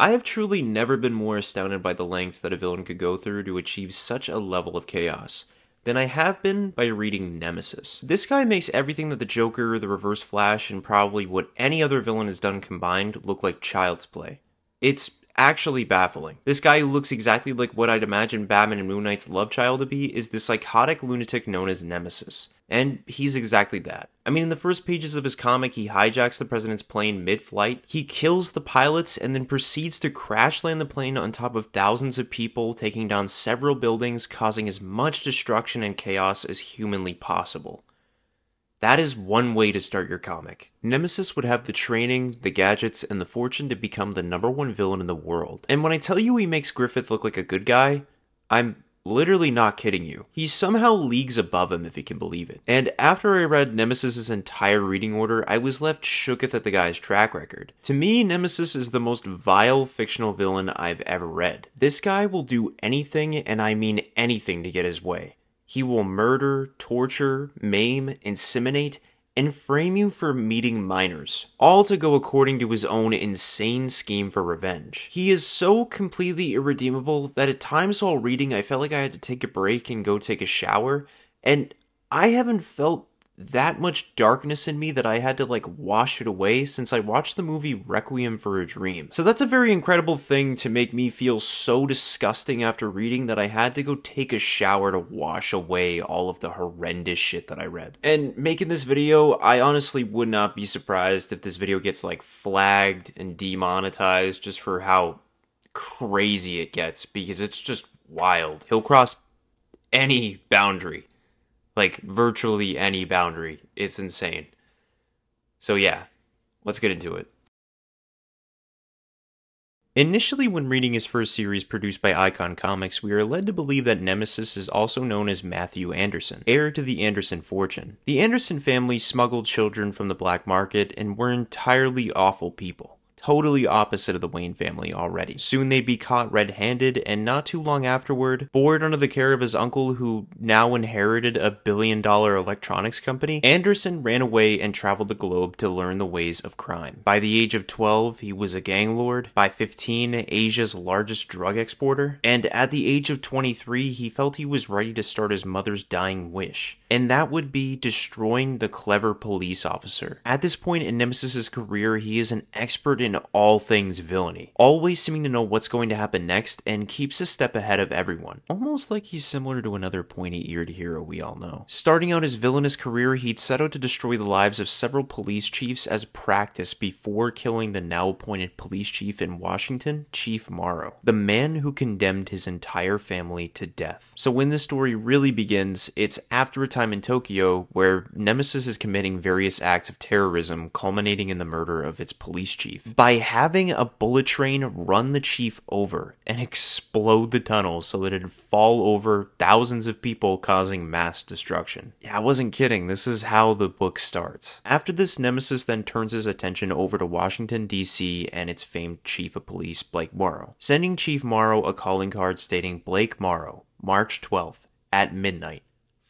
I have truly never been more astounded by the lengths that a villain could go through to achieve such a level of chaos than I have been by reading Nemesis. This guy makes everything that the Joker, the Reverse Flash, and probably what any other villain has done combined look like child's play. It's actually baffling. This guy who looks exactly like what I'd imagine Batman and Moon Knight's love child to be is the psychotic lunatic known as Nemesis. And he's exactly that. I mean, in the first pages of his comic, he hijacks the president's plane mid-flight, he kills the pilots, and then proceeds to crash land the plane on top of thousands of people, taking down several buildings, causing as much destruction and chaos as humanly possible. That is one way to start your comic. Nemesis would have the training, the gadgets, and the fortune to become the #1 villain in the world. And when I tell you he makes Griffith look like a good guy, I'm literally not kidding you. He's somehow leagues above him if you can believe it. And after I read Nemesis' entire reading order, I was left shooketh at the guy's track record. To me, Nemesis is the most vile fictional villain I've ever read. This guy will do anything, and I mean anything, to get his way. He will murder, torture, maim, inseminate, and frame you for meeting minors, all to go according to his own insane scheme for revenge. He is so completely irredeemable that at times while reading I felt like I had to take a break and go take a shower, and I haven't felt that much darkness in me that I had to wash it away since I watched the movie Requiem for a Dream. So that's a very incredible thing to make me feel so disgusting after reading that I had to go take a shower to wash away all of the horrendous shit that I read. And making this video, I honestly would not be surprised if this video gets flagged and demonetized just for how crazy it gets, because it's just wild. He'll cross any boundary. Virtually any boundary. It's insane. So yeah, let's get into it. Initially, when reading his first series produced by Icon Comics, we are led to believe that Nemesis is also known as Matthew Anderson, heir to the Anderson fortune. The Anderson family smuggled children from the black market and were entirely awful people. Totally opposite of the Wayne family already. Soon they'd be caught red-handed, and not too long afterward, bored under the care of his uncle who now inherited a billion-dollar electronics company, Anderson ran away and traveled the globe to learn the ways of crime. By the age of 12, he was a gang lord. By 15, Asia's largest drug exporter. And at the age of 23, he felt he was ready to start his mother's dying wish. And that would be destroying the clever police officer. At this point in Nemesis' career, he is an expert in all things villainy, always seeming to know what's going to happen next and keeps a step ahead of everyone. Almost like he's similar to another pointy-eared hero we all know. Starting out his villainous career, he'd set out to destroy the lives of several police chiefs as practice before killing the now appointed police chief in Washington, Chief Morrow, the man who condemned his entire family to death. So when this story really begins, it's after a time in Tokyo where Nemesis is committing various acts of terrorism culminating in the murder of its police chief, by having a bullet train run the chief over and explode the tunnel so that it'd fall over thousands of people, causing mass destruction. Yeah, I wasn't kidding, this is how the book starts. After this, Nemesis then turns his attention over to Washington, D.C. and its famed chief of police, Blake Morrow, sending Chief Morrow a calling card stating, "Blake Morrow, March 12th, at midnight.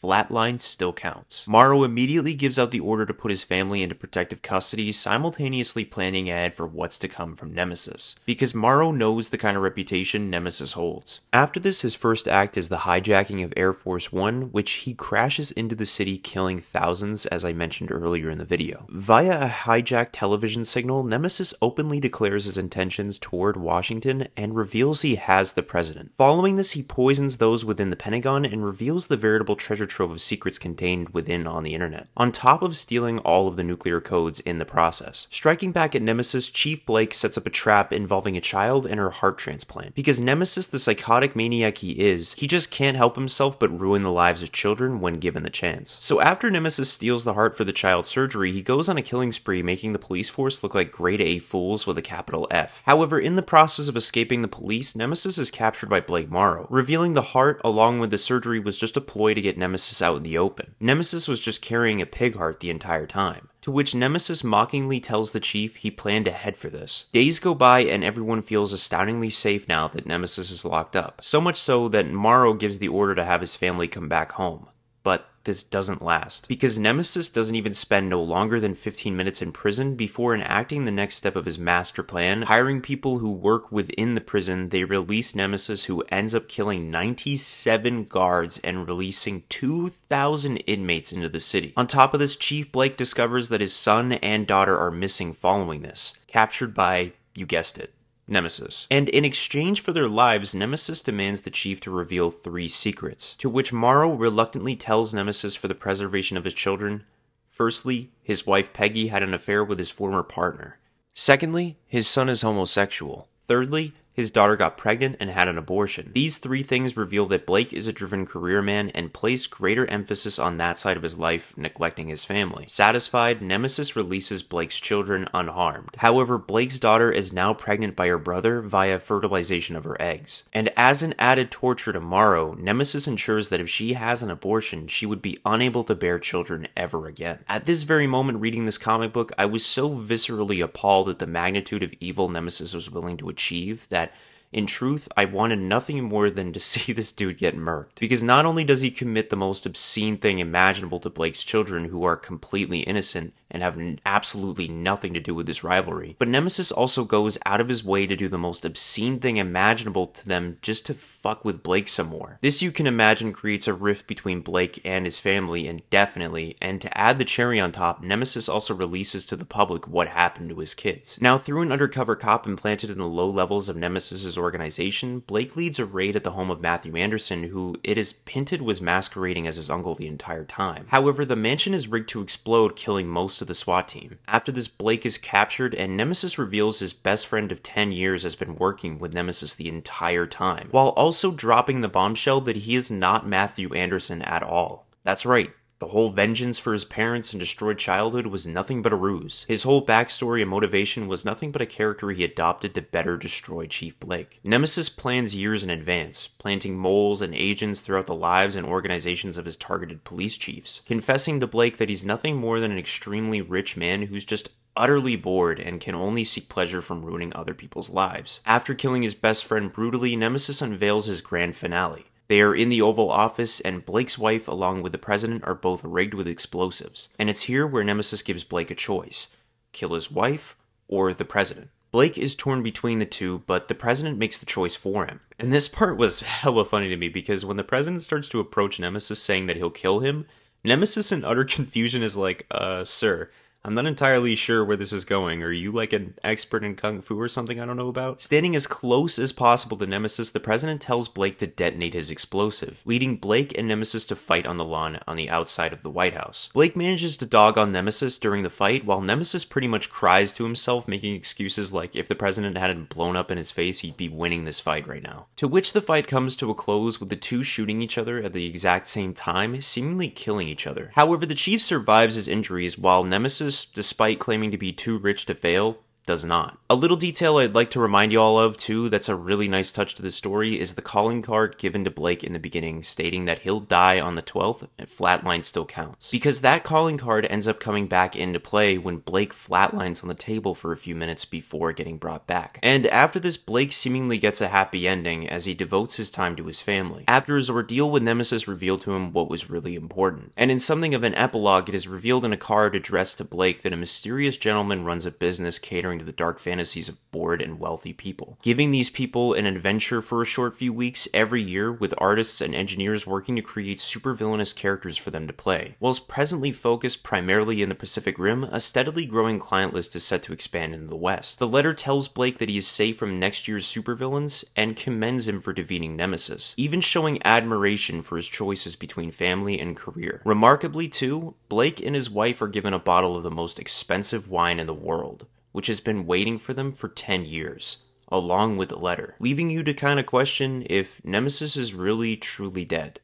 Flatline still counts." Morrow immediately gives out the order to put his family into protective custody, simultaneously planning ahead for what's to come from Nemesis, because Morrow knows the kind of reputation Nemesis holds. After this, his first act is the hijacking of Air Force One, which he crashes into the city, killing thousands, as I mentioned earlier in the video. Via a hijacked television signal, Nemesis openly declares his intentions toward Washington and reveals he has the president. Following this, he poisons those within the Pentagon and reveals the veritable treasure trove of secrets contained within on the internet, on top of stealing all of the nuclear codes in the process. Striking back at Nemesis, Chief Blake sets up a trap involving a child and her heart transplant. Because Nemesis, the psychotic maniac he is, he just can't help himself but ruin the lives of children when given the chance. So after Nemesis steals the heart for the child's surgery, he goes on a killing spree, making the police force look like grade A fools with a capital F. However, in the process of escaping the police, Nemesis is captured by Blake Morrow, revealing the heart along with the surgery was just a ploy to get Nemesis out in the open. Nemesis was just carrying a pig heart the entire time, to which Nemesis mockingly tells the chief he planned to head for this. Days go by and everyone feels astoundingly safe now that Nemesis is locked up, so much so that Morrow gives the order to have his family come back home. But this doesn't last, because Nemesis doesn't even spend no longer than 15 minutes in prison before enacting the next step of his master plan, hiring people who work within the prison. They release Nemesis, who ends up killing 97 guards and releasing 2,000 inmates into the city. On top of this, Chief Blake discovers that his son and daughter are missing following this, captured by, you guessed it, Nemesis. And in exchange for their lives, Nemesis demands the chief to reveal 3 secrets, to which Morrow reluctantly tells Nemesis for the preservation of his children. Firstly, his wife Peggy had an affair with his former partner. Secondly, his son is homosexual. Thirdly, his daughter got pregnant and had an abortion. These 3 things reveal that Blake is a driven career man and place greater emphasis on that side of his life, neglecting his family. Satisfied, Nemesis releases Blake's children unharmed. However, Blake's daughter is now pregnant by her brother via fertilization of her eggs. And as an added torture to Morrow, Nemesis ensures that if she has an abortion, she would be unable to bear children ever again. At this very moment reading this comic book, I was so viscerally appalled at the magnitude of evil Nemesis was willing to achieve that in truth, I wanted nothing more than to see this dude get murked. Because not only does he commit the most obscene thing imaginable to Blake's children, who are completely innocent and have absolutely nothing to do with this rivalry, but Nemesis also goes out of his way to do the most obscene thing imaginable to them just to fuck with Blake some more. This, you can imagine, creates a rift between Blake and his family indefinitely, and to add the cherry on top, Nemesis also releases to the public what happened to his kids. Now, through an undercover cop implanted in the low levels of Nemesis's organization, Blake leads a raid at the home of Matthew Anderson, who it is hinted was masquerading as his uncle the entire time. However, the mansion is rigged to explode, killing most of the SWAT team. After this, Blake is captured, and Nemesis reveals his best friend of 10 years has been working with Nemesis the entire time, while also dropping the bombshell that he is not Matthew Anderson at all. That's right. The whole vengeance for his parents and destroyed childhood was nothing but a ruse. His whole backstory and motivation was nothing but a character he adopted to better destroy Chief Blake. Nemesis plans years in advance, planting moles and agents throughout the lives and organizations of his targeted police chiefs, confessing to Blake that he's nothing more than an extremely rich man who's just utterly bored and can only seek pleasure from ruining other people's lives. After killing his best friend brutally, Nemesis unveils his grand finale. They are in the Oval Office, and Blake's wife along with the president are both rigged with explosives. And it's here where Nemesis gives Blake a choice: kill his wife or the president. Blake is torn between the two, but the president makes the choice for him. And this part was hella funny to me, because when the president starts to approach Nemesis saying that he'll kill him, Nemesis in utter confusion is like, sir, I'm not entirely sure where this is going. Are you like an expert in kung fu or something I don't know about? Standing as close as possible to Nemesis, the president tells Blake to detonate his explosive, leading Blake and Nemesis to fight on the lawn on the outside of the White House. Blake manages to dog on Nemesis during the fight, while Nemesis pretty much cries to himself, making excuses like if the president hadn't blown up in his face, he'd be winning this fight right now. To which the fight comes to a close with the two shooting each other at the exact same time, seemingly killing each other. However, the chief survives his injuries, while Nemesis, despite claiming to be too rich to fail, does not. A little detail I'd like to remind you all of too that's a really nice touch to the story is the calling card given to Blake in the beginning, stating that he'll die on the 12th and flatline still counts. Because that calling card ends up coming back into play when Blake flatlines on the table for a few minutes before getting brought back. And after this, Blake seemingly gets a happy ending as he devotes his time to his family, after his ordeal with Nemesis revealed to him what was really important. And in something of an epilogue, it is revealed in a card addressed to Blake that a mysterious gentleman runs a business catering to the dark fantasies of bored and wealthy people, giving these people an adventure for a short few weeks every year, with artists and engineers working to create supervillainous characters for them to play. Whilst presently focused primarily in the Pacific Rim, a steadily growing client list is set to expand into the West. The letter tells Blake that he is safe from next year's supervillains and commends him for defeating Nemesis, even showing admiration for his choices between family and career. Remarkably too, Blake and his wife are given a bottle of the most expensive wine in the world, which has been waiting for them for 10 years, along with the letter, leaving you to kind of question if Nemesis is really truly dead.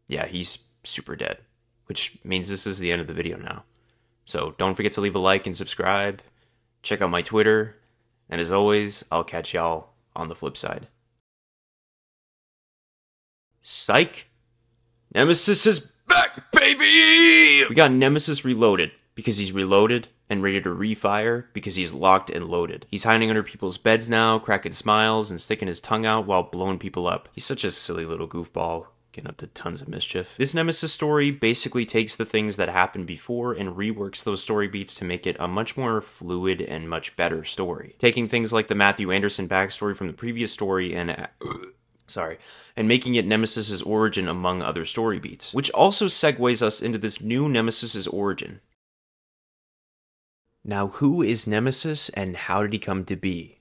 Yeah, he's super dead, which means this is the end of the video now. So don't forget to leave a like and subscribe, check out my Twitter, and as always, I'll catch y'all on the flip side. Psych! Nemesis is back, baby! We got Nemesis reloaded, because he's reloaded, and ready to refire because he's locked and loaded. He's hiding under people's beds now, cracking smiles and sticking his tongue out while blowing people up. He's such a silly little goofball. getting up to tons of mischief. This Nemesis story basically takes the things that happened before and reworks those story beats to make it a much more fluid and much better story. Taking things like the Matthew Anderson backstory from the previous story and making it Nemesis's origin among other story beats, which also segues us into this new Nemesis's origin. Now, who is Nemesis and how did he come to be?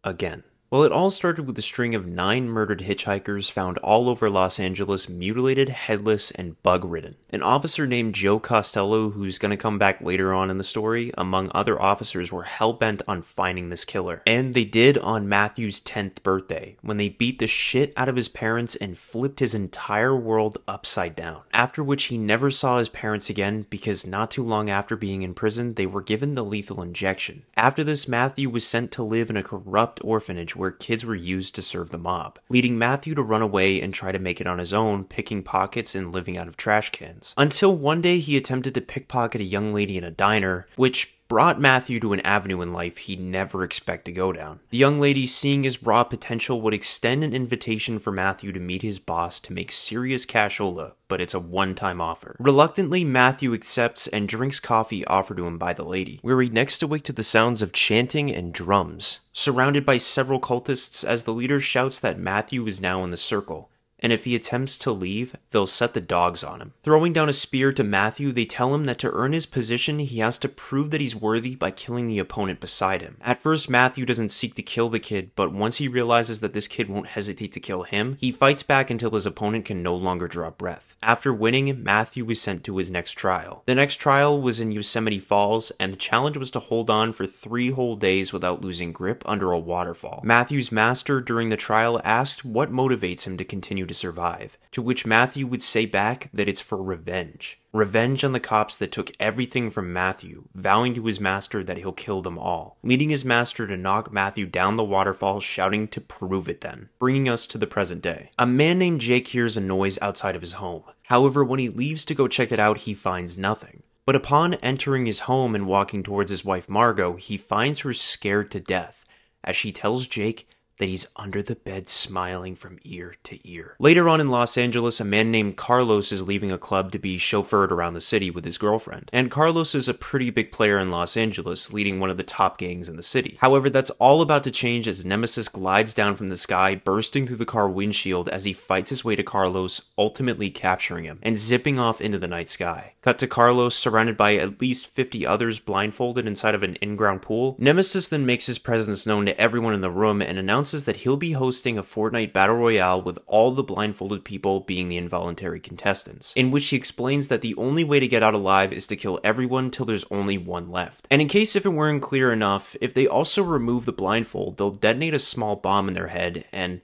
Again. Well, it all started with a string of 9 murdered hitchhikers found all over Los Angeles, mutilated, headless, and bug-ridden. An officer named Joe Costello, who's going to come back later on in the story, among other officers, were hell-bent on finding this killer. And they did on Matthew's 10th birthday, when they beat the shit out of his parents and flipped his entire world upside down. After which he never saw his parents again, because not too long after being in prison, they were given the lethal injection. After this, Matthew was sent to live in a corrupt orphanage where kids were used to serve the mob, leading Matthew to run away and try to make it on his own, picking pockets and living out of trash cans. Until one day he attempted to pickpocket a young lady in a diner, which brought Matthew to an avenue in life he'd never expect to go down. The young lady, seeing his raw potential, would extend an invitation for Matthew to meet his boss to make serious cashola, but it's a one-time offer. Reluctantly, Matthew accepts and drinks coffee offered to him by the lady, where he next awake to the sounds of chanting and drums, surrounded by several cultists as the leader shouts that Matthew is now in the circle, and if he attempts to leave, they'll set the dogs on him. Throwing down a spear to Matthew, they tell him that to earn his position, he has to prove that he's worthy by killing the opponent beside him. At first, Matthew doesn't seek to kill the kid, but once he realizes that this kid won't hesitate to kill him, he fights back until his opponent can no longer draw breath. After winning, Matthew was sent to his next trial. The next trial was in Yosemite Falls, and the challenge was to hold on for 3 whole days without losing grip under a waterfall. Matthew's master during the trial asked what motivates him to continue to survive, to which Matthew would say back that it's for revenge. Revenge on the cops that took everything from Matthew, vowing to his master that he'll kill them all, leading his master to knock Matthew down the waterfall, shouting to prove it then, bringing us to the present day. A man named Jake hears a noise outside of his home. However, when he leaves to go check it out, he finds nothing. But upon entering his home and walking towards his wife Margot, he finds her scared to death, as she tells Jake that he's under the bed smiling from ear to ear. Later on in Los Angeles, a man named Carlos is leaving a club to be chauffeured around the city with his girlfriend. And Carlos is a pretty big player in Los Angeles, leading one of the top gangs in the city. However, that's all about to change as Nemesis glides down from the sky, bursting through the car windshield as he fights his way to Carlos, ultimately capturing him, and zipping off into the night sky. Cut to Carlos, surrounded by at least 50 others blindfolded inside of an in-ground pool. Nemesis then makes his presence known to everyone in the room and announces that he'll be hosting a Fortnite Battle Royale with all the blindfolded people being the involuntary contestants, in which he explains that the only way to get out alive is to kill everyone till there's only one left. And in case if it weren't clear enough, if they also remove the blindfold, they'll detonate a small bomb in their head and,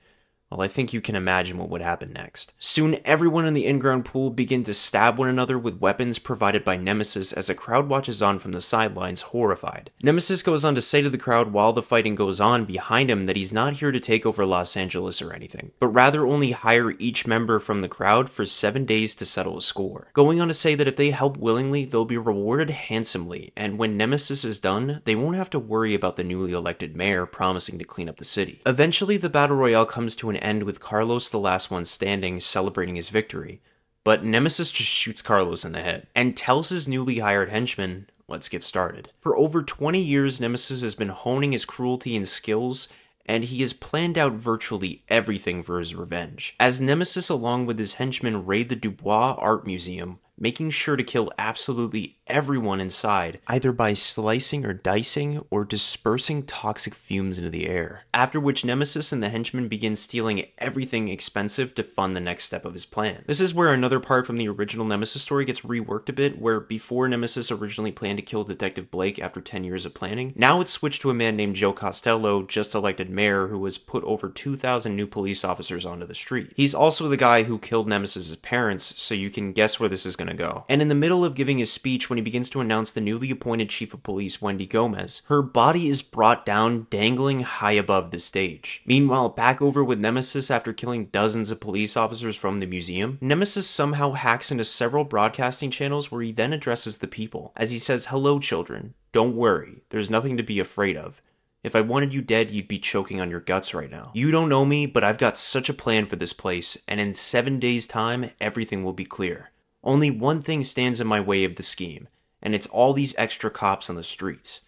well, I think you can imagine what would happen next. Soon, everyone in the in-ground pool begin to stab one another with weapons provided by Nemesis as a crowd watches on from the sidelines, horrified. Nemesis goes on to say to the crowd while the fighting goes on behind him that he's not here to take over Los Angeles or anything, but rather only hire each member from the crowd for 7 days to settle a score. Going on to say that if they help willingly, they'll be rewarded handsomely, and when Nemesis is done, they won't have to worry about the newly elected mayor promising to clean up the city. Eventually, the Battle Royale comes to an end with Carlos the last one standing, celebrating his victory, but Nemesis just shoots Carlos in the head and tells his newly hired henchman, let's get started. For over 20 years, Nemesis has been honing his cruelty and skills, and he has planned out virtually everything for his revenge. As Nemesis along with his henchmen raid the Dubois Art Museum, making sure to kill absolutely everyone inside, either by slicing or dicing or dispersing toxic fumes into the air. After which Nemesis and the henchmen begin stealing everything expensive to fund the next step of his plan. This is where another part from the original Nemesis story gets reworked a bit, where before Nemesis originally planned to kill Detective Blake after 10 years of planning, now it's switched to a man named Joe Costello, just elected mayor, who has put over 2,000 new police officers onto the street. He's also the guy who killed Nemesis's parents, so you can guess where this is going to go. And in the middle of giving his speech, when he begins to announce the newly appointed chief of police, Wendy Gomez, her body is brought down, dangling high above the stage. Meanwhile, back over with Nemesis after killing dozens of police officers from the museum, Nemesis somehow hacks into several broadcasting channels where he then addresses the people, as he says, "Hello children, don't worry, there's nothing to be afraid of. If I wanted you dead, you'd be choking on your guts right now. You don't know me, but I've got such a plan for this place, and in 7 days' time, everything will be clear. Only one thing stands in my way of the scheme, and it's all these extra cops on the streets.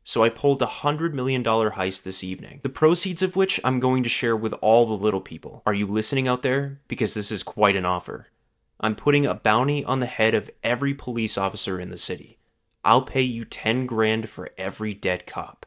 So I pulled a $100 million heist this evening, the proceeds of which I'm going to share with all the little people. Are you listening out there? Because this is quite an offer. I'm putting a bounty on the head of every police officer in the city. I'll pay you 10 grand for every dead cop.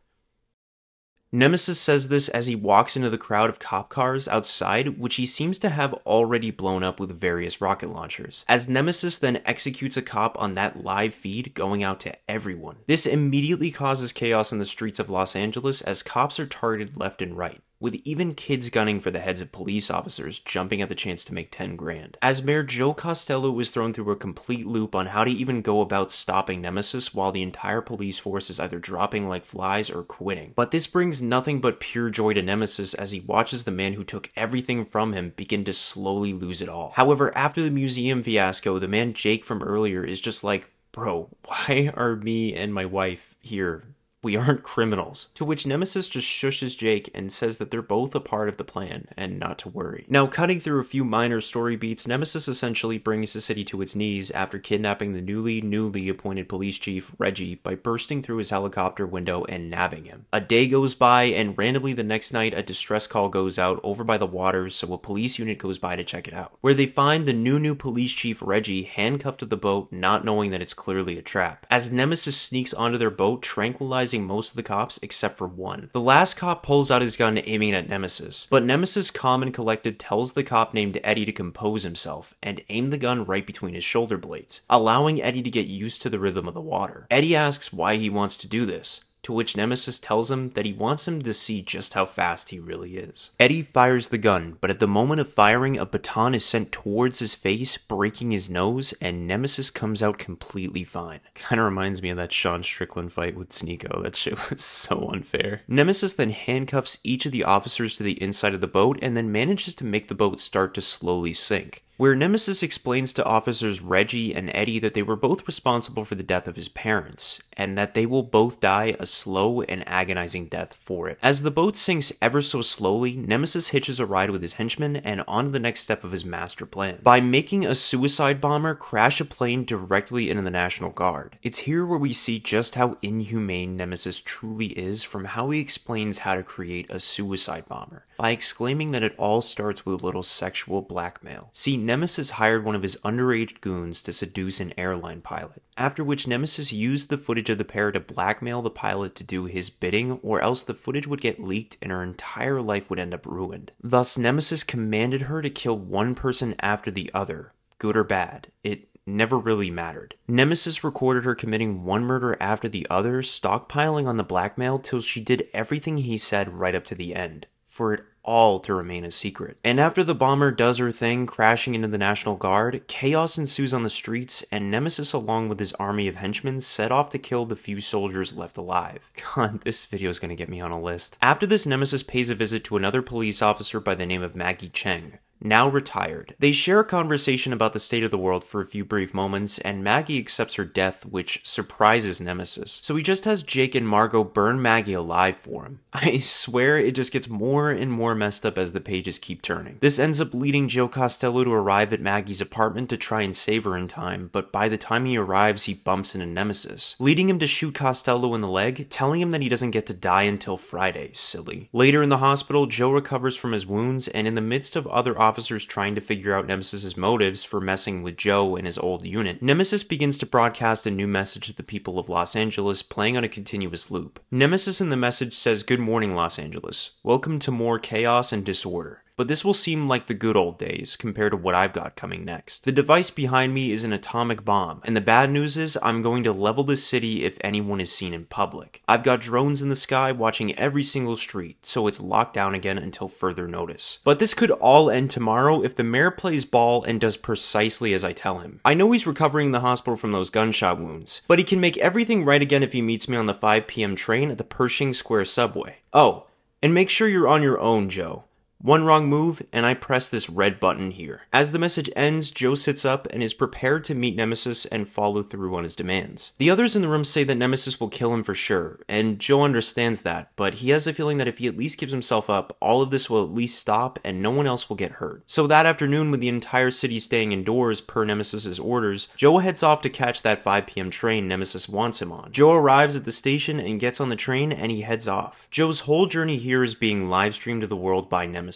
Nemesis says this as he walks into the crowd of cop cars outside, which he seems to have already blown up with various rocket launchers, as Nemesis then executes a cop on that live feed going out to everyone. This immediately causes chaos in the streets of Los Angeles as cops are targeted left and right, with even kids gunning for the heads of police officers jumping at the chance to make 10 grand. As Mayor Joe Costello was thrown through a complete loop on how to even go about stopping Nemesis while the entire police force is either dropping like flies or quitting. But this brings nothing but pure joy to Nemesis as he watches the man who took everything from him begin to slowly lose it all. However, after the museum fiasco, the man Jake from earlier is just like, bro, why are me and my wife here? We aren't criminals. To which Nemesis just shushes Jake and says that they're both a part of the plan and not to worry. Now, cutting through a few minor story beats, Nemesis essentially brings the city to its knees after kidnapping the newly appointed police chief, Reggie, by bursting through his helicopter window and nabbing him. A day goes by, and randomly the next night a distress call goes out over by the waters, so a police unit goes by to check it out, where they find the new police chief, Reggie, handcuffed to the boat, not knowing that it's clearly a trap. As Nemesis sneaks onto their boat, tranquilizing most of the cops except for one. The last cop pulls out his gun aiming at Nemesis, but Nemesis, calm and collected, tells the cop named Eddie to compose himself and aim the gun right between his shoulder blades, allowing Eddie to get used to the rhythm of the water. Eddie asks why he wants to do this, to which Nemesis tells him that he wants him to see just how fast he really is. Eddie fires the gun, but at the moment of firing, a baton is sent towards his face, breaking his nose, and Nemesis comes out completely fine. Kinda reminds me of that Sean Strickland fight with Sneeko. That shit was so unfair. Nemesis then handcuffs each of the officers to the inside of the boat and then manages to make the boat start to slowly sink, where Nemesis explains to officers Reggie and Eddie that they were both responsible for the death of his parents, and that they will both die a slow and agonizing death for it. As the boat sinks ever so slowly, Nemesis hitches a ride with his henchmen and on to the next step of his master plan, by making a suicide bomber crash a plane directly into the National Guard. It's here where we see just how inhumane Nemesis truly is from how he explains how to create a suicide bomber, by exclaiming that it all starts with a little sexual blackmail. See, Nemesis hired one of his underage goons to seduce an airline pilot, after which Nemesis used the footage of the pair to blackmail the pilot to do his bidding, or else the footage would get leaked and her entire life would end up ruined. Thus, Nemesis commanded her to kill one person after the other, good or bad. It never really mattered. Nemesis recorded her committing one murder after the other, stockpiling on the blackmail till she did everything he said right up to the end, for it all to remain a secret. And after the bomber does her thing, crashing into the National Guard, chaos ensues on the streets, and Nemesis along with his army of henchmen set off to kill the few soldiers left alive. God, this video is gonna get me on a list. After this, Nemesis pays a visit to another police officer by the name of Maggie Cheng, now retired. They share a conversation about the state of the world for a few brief moments, and Maggie accepts her death, which surprises Nemesis. So he just has Jake and Margot burn Maggie alive for him. I swear it just gets more and more messed up as the pages keep turning. This ends up leading Joe Costello to arrive at Maggie's apartment to try and save her in time, but by the time he arrives, he bumps into Nemesis, leading him to shoot Costello in the leg, telling him that he doesn't get to die until Friday, silly. Later in the hospital, Joe recovers from his wounds, and in the midst of other officers trying to figure out Nemesis's motives for messing with Joe and his old unit, Nemesis begins to broadcast a new message to the people of Los Angeles, playing on a continuous loop. Nemesis in the message says, "Good morning, Los Angeles. Welcome to more chaos and disorder. But this will seem like the good old days compared to what I've got coming next. The device behind me is an atomic bomb, and the bad news is I'm going to level the city if anyone is seen in public. I've got drones in the sky watching every single street, so it's locked down again until further notice. But this could all end tomorrow if the mayor plays ball and does precisely as I tell him. I know he's recovering in the hospital from those gunshot wounds, but he can make everything right again if he meets me on the 5 p.m. train at the Pershing Square subway. Oh, and make sure you're on your own, Joe. One wrong move, and I press this red button here. As the message ends, Joe sits up and is prepared to meet Nemesis and follow through on his demands. The others in the room say that Nemesis will kill him for sure, and Joe understands that, but he has a feeling that if he at least gives himself up, all of this will at least stop and no one else will get hurt. So that afternoon, with the entire city staying indoors per Nemesis's orders, Joe heads off to catch that 5 p.m. train Nemesis wants him on. Joe arrives at the station and gets on the train and he heads off. Joe's whole journey here is being live streamed to the world by Nemesis.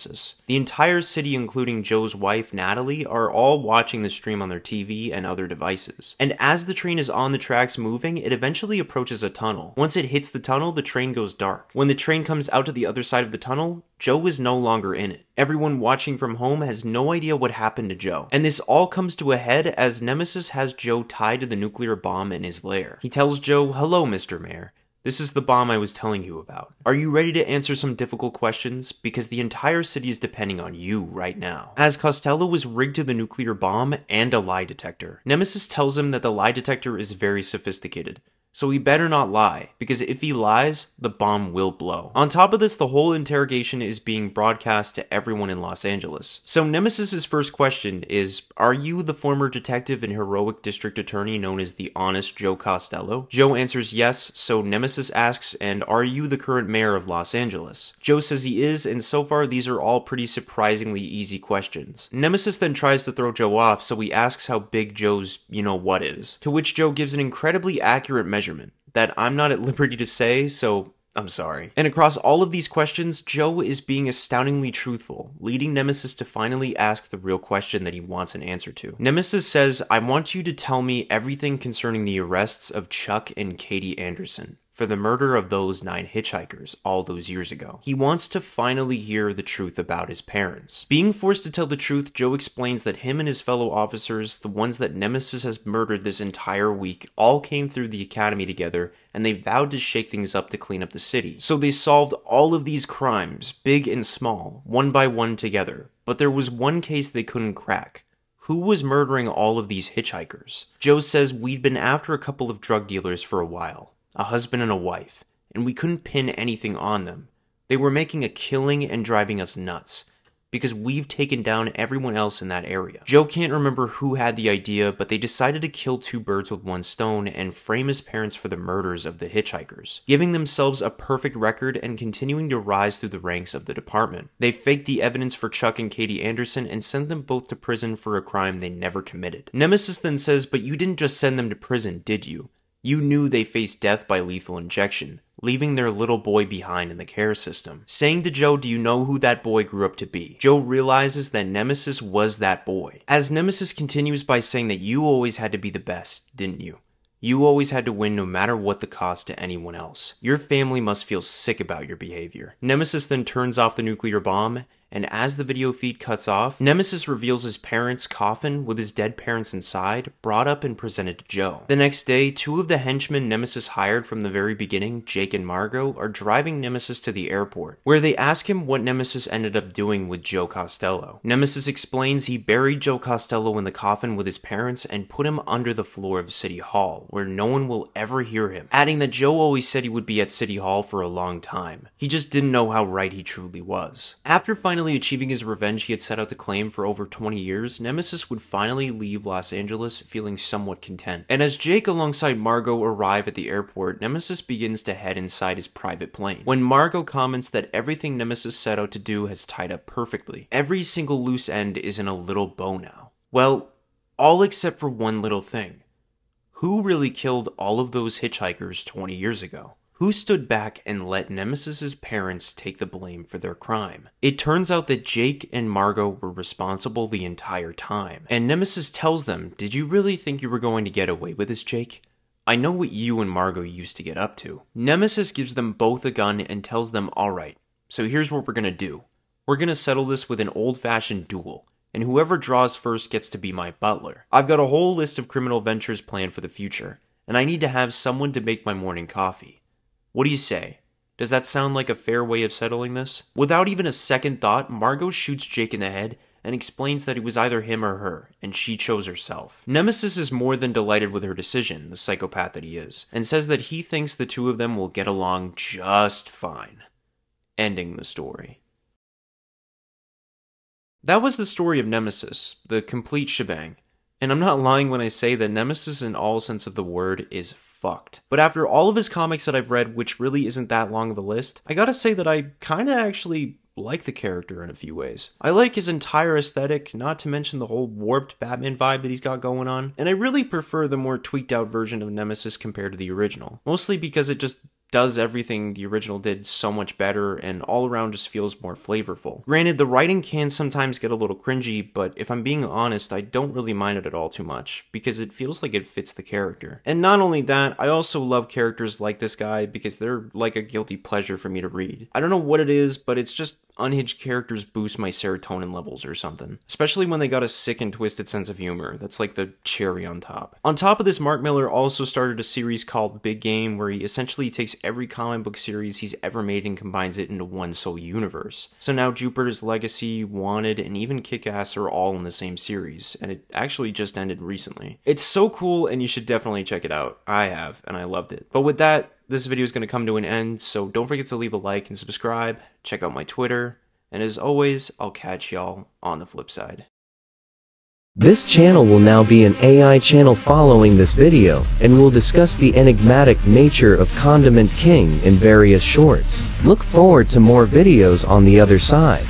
The entire city, including Joe's wife, Natalie, are all watching the stream on their TV and other devices. And as the train is on the tracks moving, it eventually approaches a tunnel. Once it hits the tunnel, the train goes dark. When the train comes out to the other side of the tunnel, Joe is no longer in it. Everyone watching from home has no idea what happened to Joe. And this all comes to a head as Nemesis has Joe tied to the nuclear bomb in his lair. He tells Joe, "Hello, Mr. Mayor. This is the bomb I was telling you about. Are you ready to answer some difficult questions? Because the entire city is depending on you right now." As Costello was rigged to the nuclear bomb and a lie detector, Nemesis tells him that the lie detector is very sophisticated. So he better not lie, because if he lies, the bomb will blow. On top of this, the whole interrogation is being broadcast to everyone in Los Angeles. So Nemesis's first question is, are you the former detective and heroic district attorney known as the Honest Joe Costello? Joe answers yes, so Nemesis asks, and are you the current mayor of Los Angeles? Joe says he is, and so far these are all pretty surprisingly easy questions. Nemesis then tries to throw Joe off, so he asks how big Joe's you-know-what is, to which Joe gives an incredibly accurate measurement that I'm not at liberty to say, so I'm sorry. And across all of these questions, Joe is being astoundingly truthful, leading Nemesis to finally ask the real question that he wants an answer to. Nemesis says, "I want you to tell me everything concerning the arrests of Chuck and Katie Anderson for the murder of those 9 hitchhikers all those years ago." He wants to finally hear the truth about his parents. Being forced to tell the truth, Joe explains that him and his fellow officers, the ones that Nemesis has murdered this entire week, all came through the academy together, and they vowed to shake things up to clean up the city. So they solved all of these crimes, big and small, one by one together. But there was one case they couldn't crack. Who was murdering all of these hitchhikers? Joe says, "We'd been after a couple of drug dealers for a while. A husband and a wife, and we couldn't pin anything on them. They were making a killing and driving us nuts, because we've taken down everyone else in that area." Joe can't remember who had the idea, but they decided to kill 2 birds with 1 stone and frame his parents for the murders of the hitchhikers, giving themselves a perfect record and continuing to rise through the ranks of the department. They faked the evidence for Chuck and Katie Anderson and sent them both to prison for a crime they never committed. Nemesis then says, "But you didn't just send them to prison, did you? You knew they faced death by lethal injection, leaving their little boy behind in the care system." Saying to Joe, "Do you know who that boy grew up to be?" Joe realizes that Nemesis was that boy. As Nemesis continues by saying that you always had to be the best, didn't you? You always had to win no matter what the cost to anyone else. Your family must feel sick about your behavior. Nemesis then turns off the nuclear bomb, and as the video feed cuts off, Nemesis reveals his parents' coffin with his dead parents inside, brought up and presented to Joe. The next day, 2 of the henchmen Nemesis hired from the very beginning, Jake and Margot, are driving Nemesis to the airport, where they ask him what Nemesis ended up doing with Joe Costello. Nemesis explains he buried Joe Costello in the coffin with his parents and put him under the floor of City Hall, where no one will ever hear him, adding that Joe always said he would be at City Hall for a long time. He just didn't know how right he truly was. After finally achieving his revenge he had set out to claim for over 20 years, Nemesis would finally leave Los Angeles feeling somewhat content. And as Jake alongside Margot arrive at the airport, Nemesis begins to head inside his private plane. When Margot comments that everything Nemesis set out to do has tied up perfectly. Every single loose end is in a little bow now. Well, all except for one little thing. Who really killed all of those hitchhikers 20 years ago? Who stood back and let Nemesis's parents take the blame for their crime? It turns out that Jake and Margot were responsible the entire time. And Nemesis tells them, "Did you really think you were going to get away with this, Jake? I know what you and Margot used to get up to." Nemesis gives them both a gun and tells them, "Alright, so here's what we're gonna do. We're gonna settle this with an old-fashioned duel, and whoever draws first gets to be my butler. I've got a whole list of criminal ventures planned for the future, and I need to have someone to make my morning coffee. What do you say? Does that sound like a fair way of settling this?" Without even a second thought, Margot shoots Jake in the head and explains that it was either him or her, and she chose herself. Nemesis is more than delighted with her decision, the psychopath that he is, and says that he thinks the two of them will get along just fine. Ending the story. That was the story of Nemesis, the complete shebang. And I'm not lying when I say that Nemesis in all sense of the word is fucked. But after all of his comics that I've read, which really isn't that long of a list, I gotta say that I kinda actually like the character in a few ways. I like his entire aesthetic, not to mention the whole warped Batman vibe that he's got going on, and I really prefer the more tweaked out version of Nemesis compared to the original. Mostly because it just does everything the original did so much better and all around just feels more flavorful. Granted, the writing can sometimes get a little cringy, but if I'm being honest, I don't really mind it at all too much, because it feels like it fits the character. And not only that, I also love characters like this guy because they're like a guilty pleasure for me to read. I don't know what it is, but it's just unhinged characters boost my serotonin levels or something. Especially when they got a sick and twisted sense of humor. That's like the cherry on top. On top of this, Mark Millar also started a series called Big Game, where he essentially takes every comic book series he's ever made and combines it into one sole universe. So now Jupiter's Legacy, Wanted, and even Kick-Ass are all in the same series, and it actually just ended recently. It's so cool, and you should definitely check it out. I have, and I loved it. But with that, this video is going to come to an end, so don't forget to leave a like and subscribe, check out my Twitter, and as always, I'll catch y'all on the flip side. This channel will now be an AI channel following this video, and will discuss the enigmatic nature of Condiment King in various shorts. Look forward to more videos on the other side.